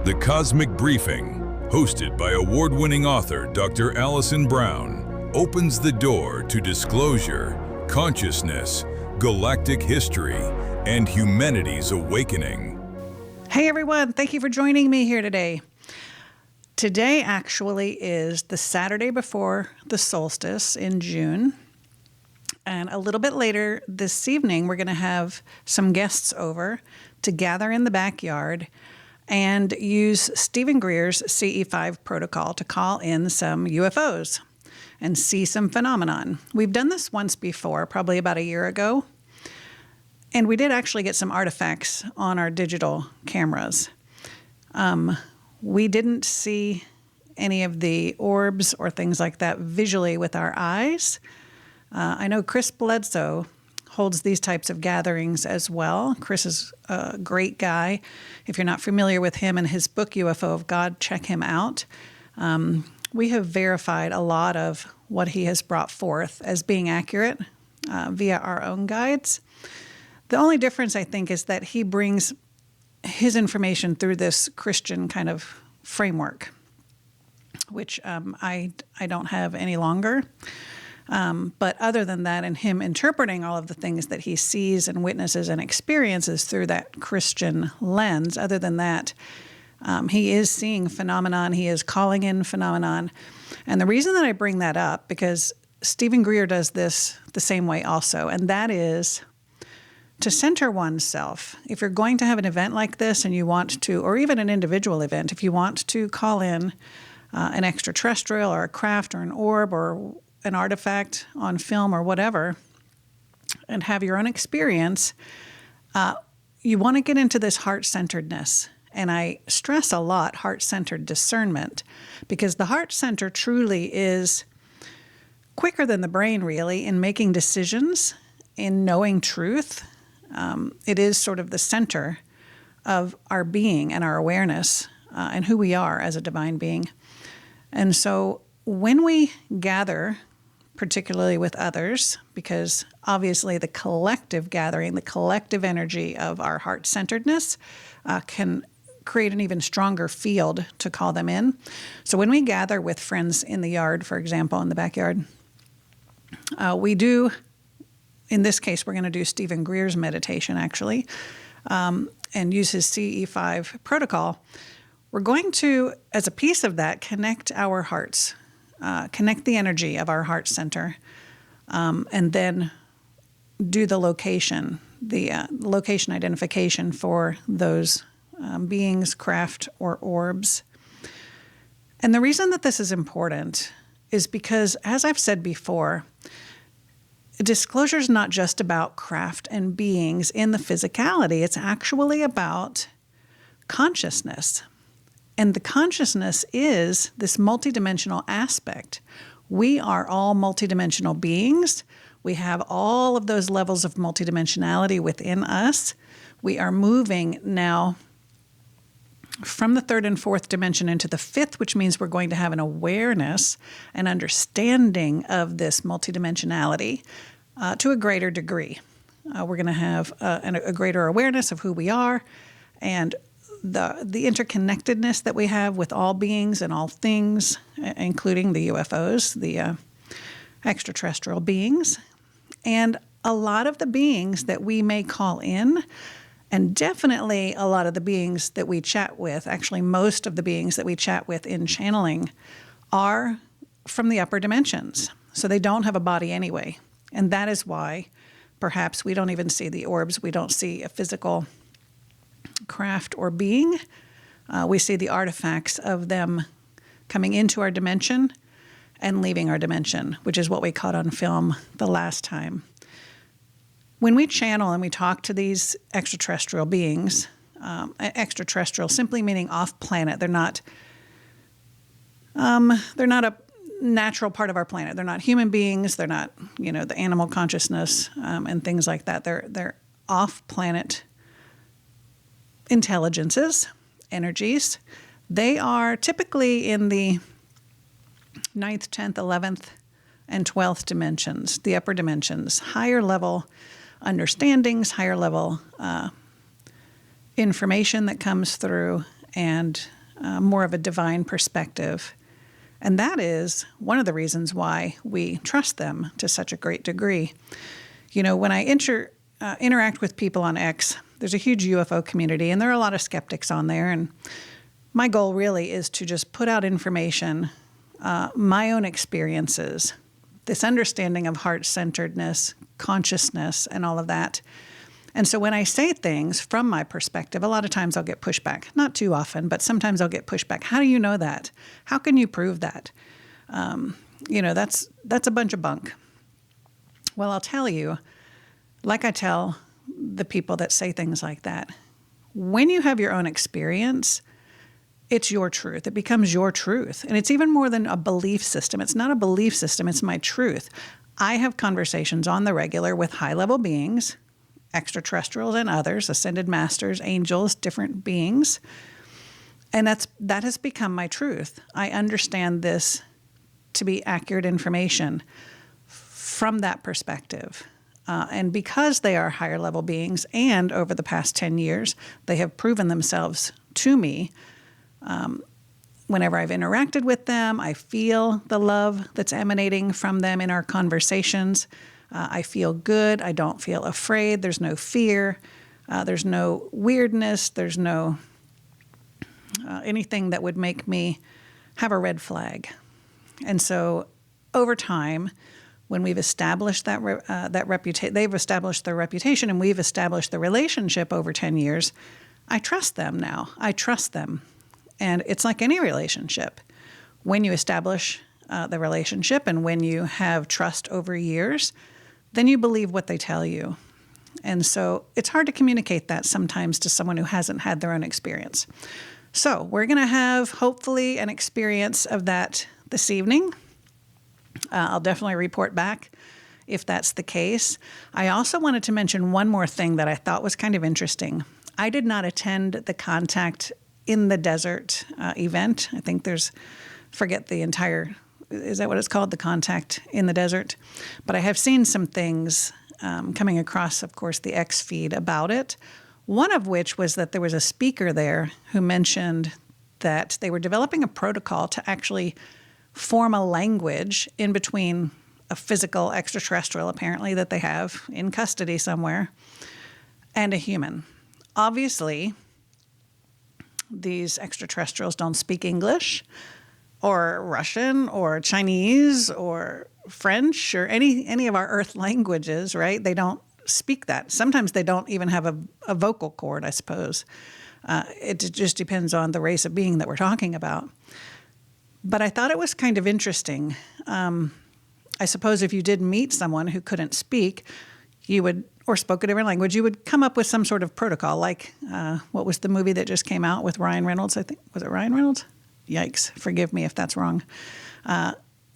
The Cosmic Briefing, hosted by award-winning author Dr. Alison Brown, opens the door to disclosure, consciousness, galactic history, and humanity's awakening. Hey everyone, thank you for joining me here today. Today actually is the Saturday before the solstice in June. And a little bit later this evening, we're going to have some guests over to gather in the backyard and use Stephen Greer's CE5 protocol to call in some UFOs and see some phenomenon. We've done this once before, probably about a year ago. And we did actually get some artifacts on our digital cameras. We didn't see any of the orbs or things like that visually with our eyes. I know Chris Bledsoe holds these types of gatherings as well. Chris is a great guy. If you're not familiar with him and his book, UFO of God, check him out. We have verified a lot of what he has brought forth as being accurate via our own guides. The only difference, I think, is that he brings his information through this Christian kind of framework, which I don't have any longer. But other than that, and him interpreting all of the things that he sees and witnesses and experiences through that Christian lens, other than that, he is seeing phenomenon, he is calling in phenomenon. And the reason that I bring that up, because Stephen Greer does this the same way also, and that is to center oneself. If you're going to have an event like this and you want to, or even an individual event, if you want to call in an extraterrestrial or a craft or an orb or an artifact on film or whatever, and have your own experience, you want to get into this heart-centeredness. And I stress a lot heart-centered discernment, because the heart center truly is quicker than the brain, really, in making decisions, in knowing truth. It is sort of the center of our being and our awareness and who we are as a divine being. And so when we gather, particularly with others, because obviously the collective gathering, the collective energy of our heart-centeredness can create an even stronger field to call them in. So when we gather with friends in the yard, for example, in the backyard, we do, in this case, we're going to do Stephen Greer's meditation, actually, and use his CE5 protocol. We're going to, as a piece of that, connect our hearts, connect the energy of our heart center, and then do the location identification for those beings, craft, or orbs. And the reason that this is important is because, as I've said before, disclosure is not just about craft and beings in the physicality. It's actually about consciousness. And the consciousness is this multidimensional aspect. We are all multidimensional beings. We have all of those levels of multidimensionality within us. We are moving now from the third and fourth dimension into the fifth, which means we're going to have an awareness and understanding of this multidimensionality to a greater degree. We're going to have a greater awareness of who we are and the interconnectedness that we have with all beings and all things, including the UFOs, the extraterrestrial beings, and a lot of the beings that we may call in, and definitely a lot of the beings that we chat with, actually most of the beings that we chat with in channeling, are from the upper dimensions. So they don't have a body anyway. And that is why perhaps we don't even see the orbs. We don't see a physical craft or being. We see the artifacts of them coming into our dimension and leaving our dimension, which is what we caught on film the last time. When we channel and we talk to these extraterrestrial beings, extraterrestrial simply meaning off planet, they're not a natural part of our planet. They're not human beings. They're not, the animal consciousness and things like that. They're off planet intelligences, energies. They are typically in the 9th, 10th, 11th, and 12th dimensions, the upper dimensions, higher level understandings, higher level information that comes through, and more of a divine perspective. And that is one of the reasons why we trust them to such a great degree. You know, when I interact with people on X, there's a huge UFO community, and there are a lot of skeptics on there. And my goal really is to just put out information, my own experiences, this understanding of heart-centeredness, consciousness, and all of that. And so when I say things from my perspective, a lot of times I'll get pushback. Not too often, but sometimes I'll get pushback. How do you know that? How can you prove that? That's a bunch of bunk. Well, I'll tell you, like I tell the people that say things like that, when you have your own experience, it's your truth. It becomes your truth. And it's even more than a belief system. It's not a belief system. It's my truth. I have conversations on the regular with high-level beings, extraterrestrials and others, ascended masters, angels, different beings. And that has become my truth. I understand this to be accurate information from that perspective. And because they are higher level beings, and over the past 10 years, they have proven themselves to me, whenever I've interacted with them, I feel the love that's emanating from them in our conversations. I feel good. I don't feel afraid. There's no fear. There's no weirdness. There's no anything that would make me have a red flag. And so over time, when we've established that reputation, they've established their reputation, and we've established the relationship over 10 years, I trust them now. I trust them. And it's like any relationship. When you establish the relationship and when you have trust over years, then you believe what they tell you. And so it's hard to communicate that sometimes to someone who hasn't had their own experience. So we're going to have, hopefully, an experience of that this evening. I'll definitely report back if that's the case. I also wanted to mention one more thing that I thought was kind of interesting. I did not attend the Contact in the Desert event. I think forget the entire, is that what it's called? The Contact in the Desert. But I have seen some things coming across, of course, the X feed about it. One of which was that there was a speaker there who mentioned that they were developing a protocol to actually form a language in between a physical extraterrestrial, apparently, that they have in custody somewhere, and a human. Obviously, these extraterrestrials don't speak English or Russian or Chinese or French or any of our Earth languages, right? They don't speak that. Sometimes they don't even have a vocal cord, I suppose. It just depends on the race of being that we're talking about. But I thought it was kind of interesting. I suppose if you did meet someone who couldn't speak, or spoke a different language, you would come up with some sort of protocol, like what was the movie that just came out with Ryan Reynolds, I think? Was it Ryan Reynolds? Yikes, forgive me if that's wrong.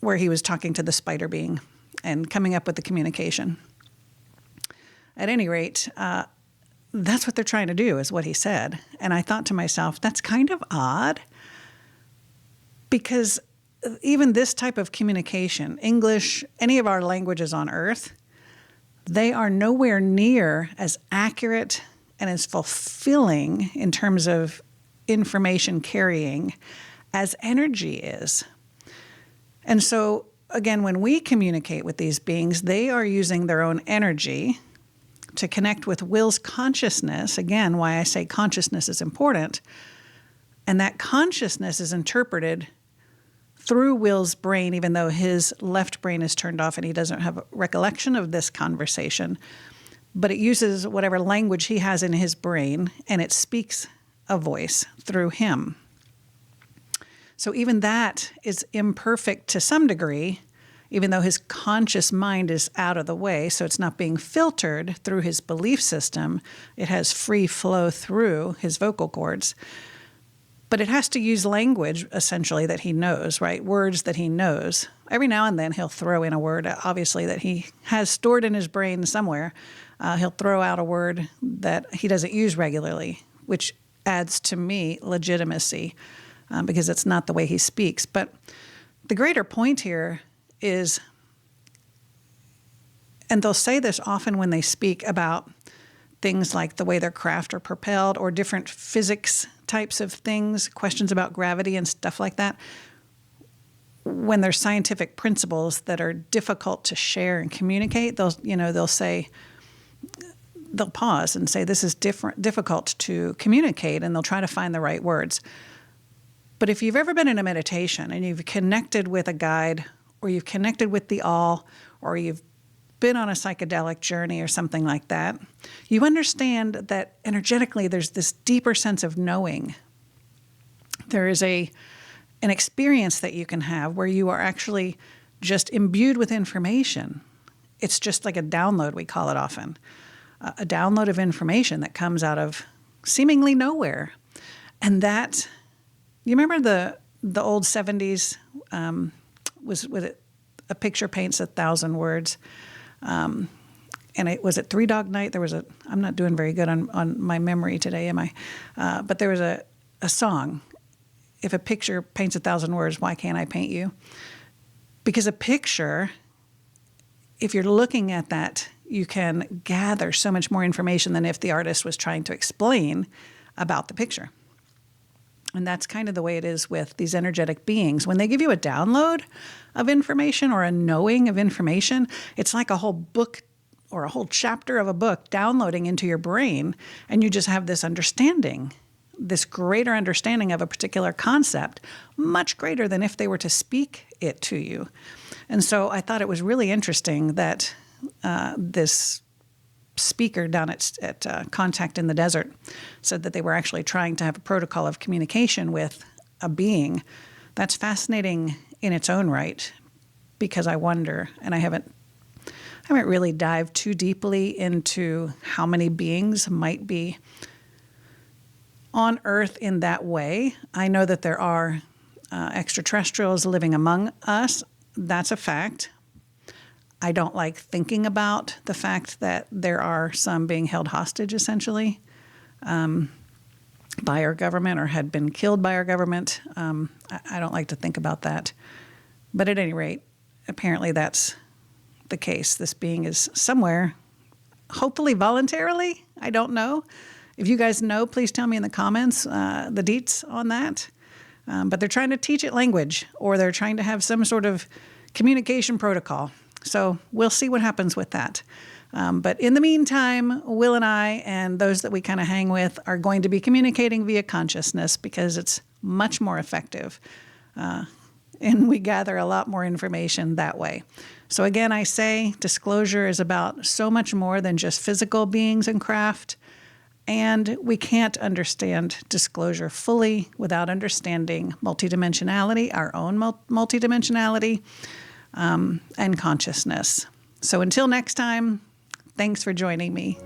Where he was talking to the spider being and coming up with the communication. At any rate, that's what they're trying to do, is what he said. And I thought to myself, that's kind of odd, because even this type of communication, English, any of our languages on Earth, they are nowhere near as accurate and as fulfilling in terms of information carrying as energy is. And so, again, when we communicate with these beings, they are using their own energy to connect with Will's consciousness. Again, why I say consciousness is important. And that consciousness is interpreted through Will's brain, even though his left brain is turned off and he doesn't have a recollection of this conversation. But it uses whatever language he has in his brain, and it speaks a voice through him. So even that is imperfect to some degree, even though his conscious mind is out of the way, so it's not being filtered through his belief system. It has free flow through his vocal cords. But it has to use language, essentially, that he knows, right? Words that he knows. Every now and then he'll throw in a word, obviously, that he has stored in his brain somewhere. He'll throw out a word that he doesn't use regularly, which adds, to me, legitimacy, because it's not the way he speaks. But the greater point here is, and they'll say this often when they speak about things like the way their craft are propelled or different physics types of things, questions about gravity and stuff like that, when there's scientific principles that are difficult to share and communicate, they'll pause and say, this is difficult to communicate, and they'll try to find the right words. But if you've ever been in a meditation and you've connected with a guide, or you've connected with the all, or you've been on a psychedelic journey or something like that, you understand that energetically there's this deeper sense of knowing. There is an experience that you can have where you are actually just imbued with information. It's just like a download, we call it often. A download of information that comes out of seemingly nowhere. And that, you remember the old 70s, was with it, a picture paints 1,000 words. And was it Three Dog Night? I'm not doing very good on my memory today, am I? But there was a song, if a picture paints 1,000 words, why can't I paint you? Because a picture, if you're looking at that, you can gather so much more information than if the artist was trying to explain about the picture. And that's kind of the way it is with these energetic beings. When they give you a download of information or a knowing of information, it's like a whole book or a whole chapter of a book downloading into your brain, and you just have this understanding, this greater understanding of a particular concept, much greater than if they were to speak it to you. And so I thought it was really interesting that this speaker down at Contact in the Desert said that they were actually trying to have a protocol of communication with a being. That's fascinating in its own right, because I wonder, and I haven't really dived too deeply into how many beings might be on Earth in that way. I know that there are extraterrestrials living among us. That's a fact. I don't like thinking about the fact that there are some being held hostage, essentially, by our government or had been killed by our government. I don't like to think about that. But at any rate, apparently that's the case. This being is somewhere, hopefully voluntarily. I don't know. If you guys know, please tell me in the comments the deets on that. But they're trying to teach it language, or they're trying to have some sort of communication protocol. So we'll see what happens with that. But in the meantime, Will and I and those that we kind of hang with are going to be communicating via consciousness, because it's much more effective. And we gather a lot more information that way. So again, I say disclosure is about so much more than just physical beings and craft. And we can't understand disclosure fully without understanding multidimensionality, our own multidimensionality, and consciousness. So until next time, thanks for joining me.